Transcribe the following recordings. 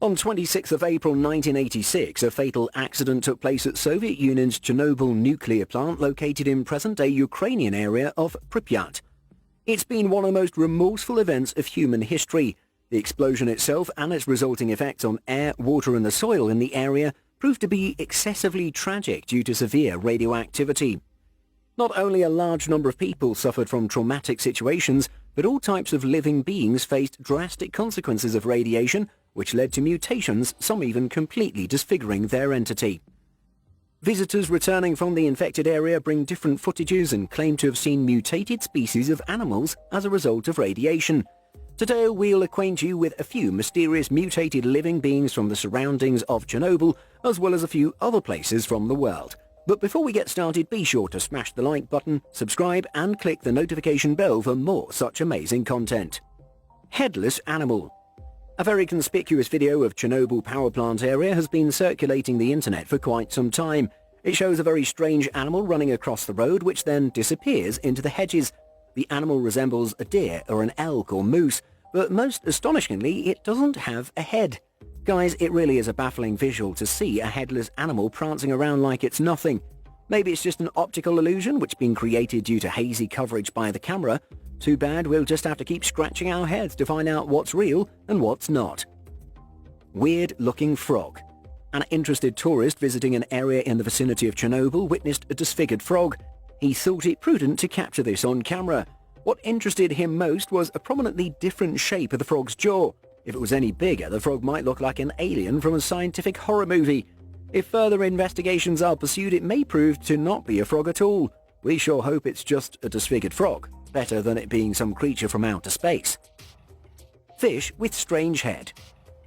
On 26th of April 1986, a fatal accident took place at Soviet Union's Chernobyl nuclear plant located in present-day Ukrainian area of Pripyat. It's been one of the most remorseful events of human history. The explosion itself and its resulting effects on air, water and the soil in the area proved to be excessively tragic due to severe radioactivity. Not only a large number of people suffered from traumatic situations, but all types of living beings faced drastic consequences of radiation, which led to mutations, some even completely disfiguring their entity. Visitors returning from the infected area bring different footages and claim to have seen mutated species of animals as a result of radiation. Today we'll acquaint you with a few mysterious mutated living beings from the surroundings of Chernobyl, as well as a few other places from the world. But before we get started, be sure to smash the like button, subscribe and click the notification bell for more such amazing content. Headless animal. A very conspicuous video of Chernobyl power plant area has been circulating the internet for quite some time. It shows a very strange animal running across the road which then disappears into the hedges. The animal resembles a deer or an elk or moose, but most astonishingly it doesn't have a head. Guys, it really is a baffling visual to see a headless animal prancing around like it's nothing. Maybe it's just an optical illusion which has been created due to hazy coverage by the camera. Too bad, we'll just have to keep scratching our heads to find out what's real and what's not. Weird-looking frog. An interested tourist visiting an area in the vicinity of Chernobyl witnessed a disfigured frog. He thought it prudent to capture this on camera. What interested him most was a prominently different shape of the frog's jaw. If it was any bigger, the frog might look like an alien from a scientific horror movie. If further investigations are pursued, it may prove to not be a frog at all. We sure hope it's just a disfigured frog. Better than it being some creature from outer space. Fish with strange head.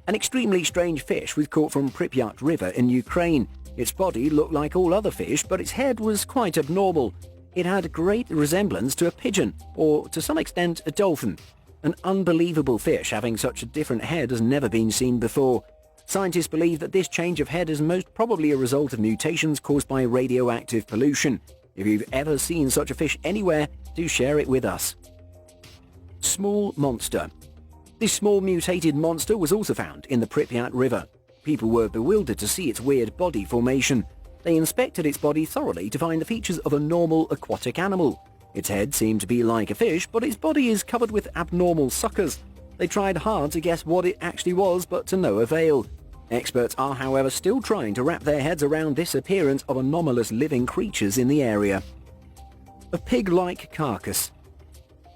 An extremely strange fish was caught from Pripyat River in Ukraine. Its body looked like all other fish, but its head was quite abnormal. It had great resemblance to a pigeon, or to some extent a dolphin. An unbelievable fish having such a different head has never been seen before. Scientists believe that this change of head is most probably a result of mutations caused by radioactive pollution. If you've ever seen such a fish anywhere, do share it with us. Small monster. This small mutated monster was also found in the Pripyat River. People were bewildered to see its weird body formation. They inspected its body thoroughly to find the features of a normal aquatic animal. Its head seemed to be like a fish, but its body is covered with abnormal suckers. They tried hard to guess what it actually was, but to no avail. Experts are, however, still trying to wrap their heads around this appearance of anomalous living creatures in the area. A pig-like carcass.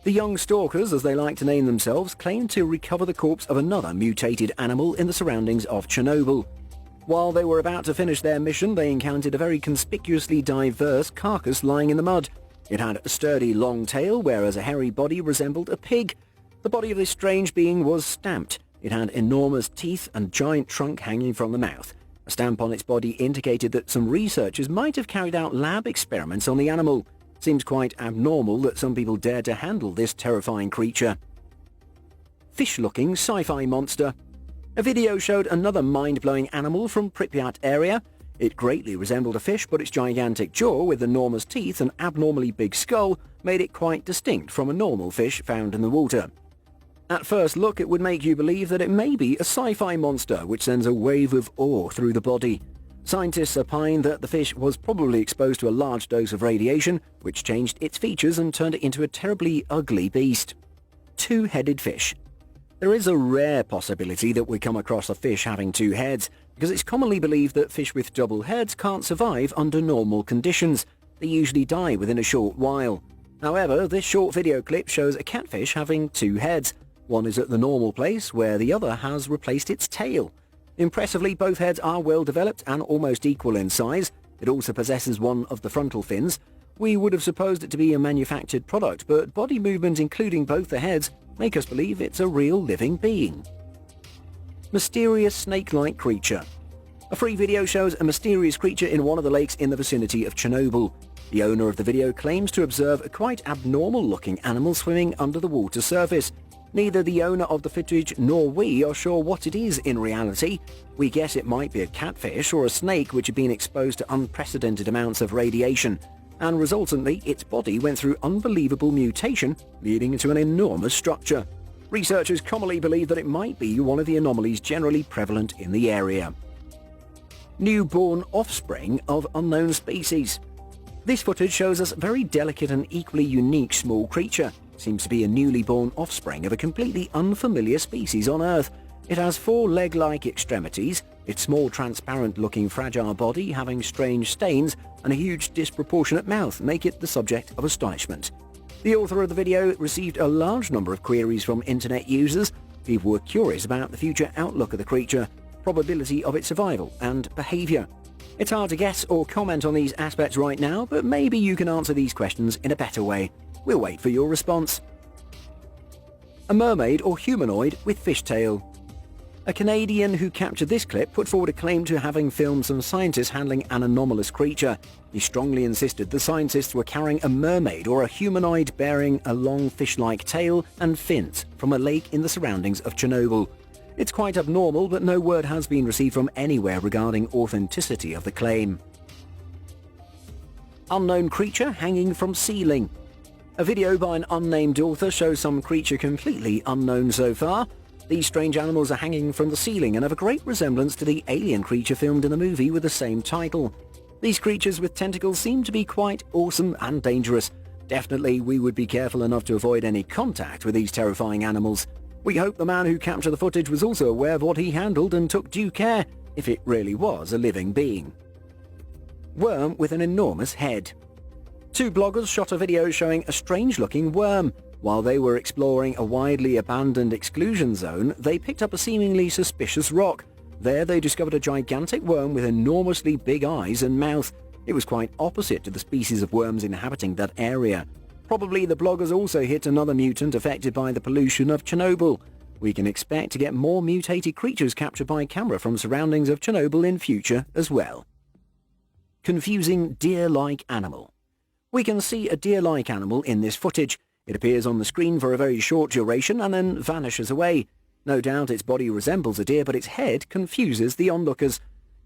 The young stalkers, as they like to name themselves, claim to recover the corpse of another mutated animal in the surroundings of Chernobyl. While they were about to finish their mission, they encountered a very conspicuously diverse carcass lying in the mud. It had a sturdy long tail, whereas a hairy body resembled a pig. The body of this strange being was stamped. It had enormous teeth and giant trunk hanging from the mouth. A stamp on its body indicated that some researchers might have carried out lab experiments on the animal. Seems quite abnormal that some people dared to handle this terrifying creature. Fish-looking sci-fi monster. A video showed another mind-blowing animal from Pripyat area. It greatly resembled a fish, but its gigantic jaw with enormous teeth and abnormally big skull made it quite distinct from a normal fish found in the water. At first look, it would make you believe that it may be a sci-fi monster, which sends a wave of awe through the body. Scientists opine that the fish was probably exposed to a large dose of radiation, which changed its features and turned it into a terribly ugly beast. Two-headed fish. There is a rare possibility that we come across a fish having two heads, because it's commonly believed that fish with double heads can't survive under normal conditions. They usually die within a short while. However, this short video clip shows a catfish having two heads. One is at the normal place, where the other has replaced its tail. Impressively, both heads are well developed and almost equal in size. It also possesses one of the frontal fins. We would have supposed it to be a manufactured product, but body movement including both the heads make us believe it's a real living being. Mysterious snake-like creature. A free video shows a mysterious creature in one of the lakes in the vicinity of Chernobyl. The owner of the video claims to observe a quite abnormal-looking animal swimming under the water surface. Neither the owner of the footage nor we are sure what it is in reality. We guess it might be a catfish or a snake which had been exposed to unprecedented amounts of radiation, and resultantly its body went through unbelievable mutation, leading to an enormous structure. Researchers commonly believe that it might be one of the anomalies generally prevalent in the area. Newborn offspring of unknown species. This footage shows us a very delicate and equally unique small creature. It seems to be a newly born offspring of a completely unfamiliar species on Earth. It has 4 leg-like extremities, its small transparent-looking fragile body having strange stains, and a huge disproportionate mouth make it the subject of astonishment. The author of the video received a large number of queries from internet users. People were curious about the future outlook of the creature, probability of its survival, and behaviour. It's hard to guess or comment on these aspects right now, but maybe you can answer these questions in a better way. We'll wait for your response. A mermaid or humanoid with fishtail. A Canadian who captured this clip put forward a claim to having filmed some scientists handling an anomalous creature. He strongly insisted the scientists were carrying a mermaid or a humanoid bearing a long fish-like tail and fins from a lake in the surroundings of Chernobyl. It's quite abnormal, but no word has been received from anywhere regarding authenticity of the claim. Unknown creature hanging from ceiling. A video by an unnamed author shows some creature completely unknown so far. These strange animals are hanging from the ceiling and have a great resemblance to the alien creature filmed in the movie with the same title. These creatures with tentacles seem to be quite awesome and dangerous. Definitely we would be careful enough to avoid any contact with these terrifying animals. We hope the man who captured the footage was also aware of what he handled and took due care, if it really was a living being. Worm with an enormous head. 2 bloggers shot a video showing a strange-looking worm. While they were exploring a widely abandoned exclusion zone, they picked up a seemingly suspicious rock. There they discovered a gigantic worm with enormously big eyes and mouth. It was quite opposite to the species of worms inhabiting that area. Probably the bloggers also hit another mutant affected by the pollution of Chernobyl. We can expect to get more mutated creatures captured by camera from surroundings of Chernobyl in future as well. Confusing deer-like animal. We can see a deer-like animal in this footage. It appears on the screen for a very short duration and then vanishes away. No doubt its body resembles a deer, but its head confuses the onlookers.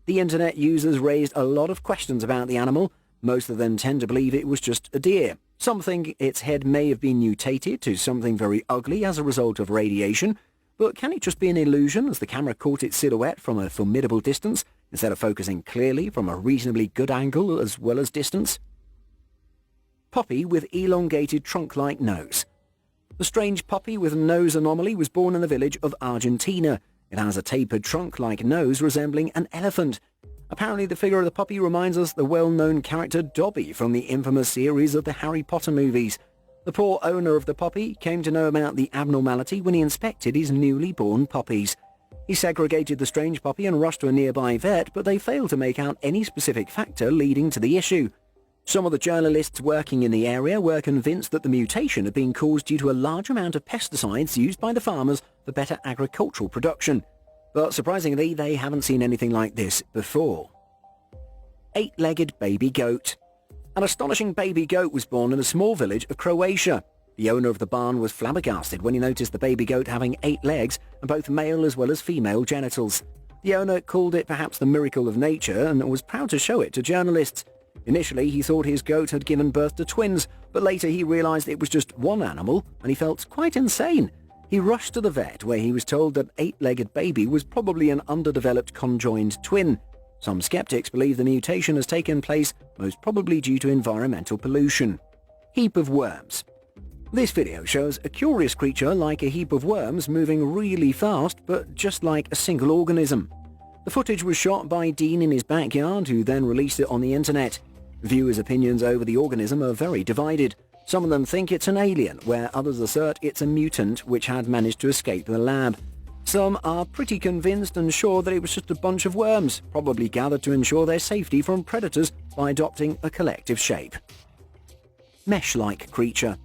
The internet users raised a lot of questions about the animal. Most of them tend to believe it was just a deer. Some think its head may have been mutated to something very ugly as a result of radiation. But can it just be an illusion as the camera caught its silhouette from a formidable distance instead of focusing clearly from a reasonably good angle as well as distance? Puppy with elongated trunk-like nose. The strange puppy with nose anomaly was born in the village of Argentina. It has a tapered trunk-like nose resembling an elephant. Apparently the figure of the puppy reminds us the well-known character Dobby from the infamous series of the Harry Potter movies. The poor owner of the puppy came to know about the abnormality when he inspected his newly born puppies. He segregated the strange puppy and rushed to a nearby vet, but they failed to make out any specific factor leading to the issue. Some of the journalists working in the area were convinced that the mutation had been caused due to a large amount of pesticides used by the farmers for better agricultural production. But surprisingly, they haven't seen anything like this before. 8-legged baby goat. An astonishing baby goat was born in a small village of Croatia. The owner of the barn was flabbergasted when he noticed the baby goat having 8 legs and both male as well as female genitals. The owner called it perhaps the miracle of nature and was proud to show it to journalists. Initially, he thought his goat had given birth to twins, but later he realized it was just one animal and he felt quite insane. He rushed to the vet where he was told that 8-legged baby was probably an underdeveloped conjoined twin. Some skeptics believe the mutation has taken place most probably due to environmental pollution. Heap of worms. This video shows a curious creature like a heap of worms moving really fast, but just like a single organism. The footage was shot by Dean in his backyard, who then released it on the internet. Viewers' opinions over the organism are very divided. Some of them think it's an alien, where others assert it's a mutant which had managed to escape the lab. Some are pretty convinced and sure that it was just a bunch of worms, probably gathered to ensure their safety from predators by adopting a collective shape. Mesh-like creature.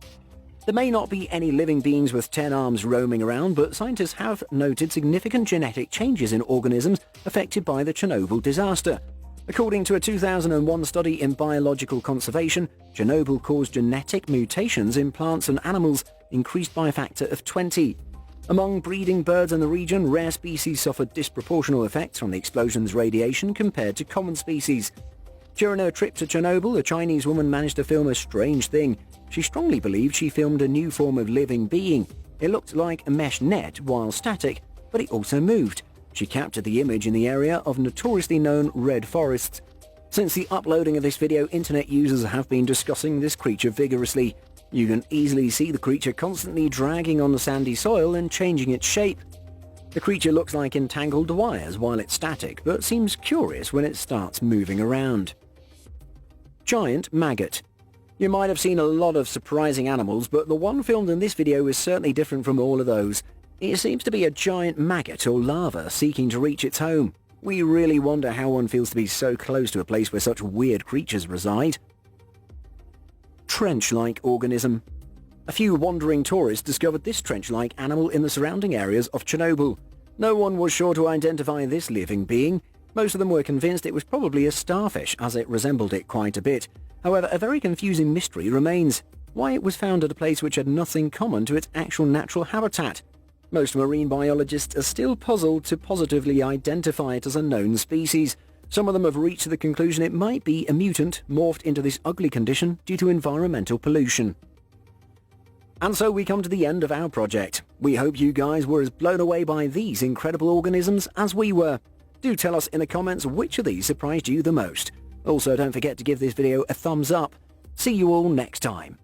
There may not be any living beings with 10 arms roaming around, but scientists have noted significant genetic changes in organisms affected by the Chernobyl disaster. According to a 2001 study in Biological Conservation, Chernobyl caused genetic mutations in plants and animals increased by a factor of 20. Among breeding birds in the region, rare species suffered disproportional effects from the explosion's radiation compared to common species. During her trip to Chernobyl, a Chinese woman managed to film a strange thing. She strongly believed she filmed a new form of living being. It looked like a mesh net while static, but it also moved. She captured the image in the area of notoriously known red forests. Since the uploading of this video, internet users have been discussing this creature vigorously. You can easily see the creature constantly dragging on the sandy soil and changing its shape. The creature looks like entangled wires while it's static, but seems curious when it starts moving around. Giant maggot. You might have seen a lot of surprising animals, but the one filmed in this video is certainly different from all of those. It seems to be a giant maggot or larva seeking to reach its home. We really wonder how one feels to be so close to a place where such weird creatures reside. Trench-like organism. A few wandering tourists discovered this trench-like animal in the surrounding areas of Chernobyl. No one was sure to identify this living being. Most of them were convinced it was probably a starfish, as it resembled it quite a bit. However, a very confusing mystery remains: why it was found at a place which had nothing common to its actual natural habitat. Most marine biologists are still puzzled to positively identify it as a known species. Some of them have reached the conclusion it might be a mutant morphed into this ugly condition due to environmental pollution. And so we come to the end of our project. We hope you guys were as blown away by these incredible organisms as we were. Do tell us in the comments which of these surprised you the most. Also, don't forget to give this video a thumbs up. See you all next time.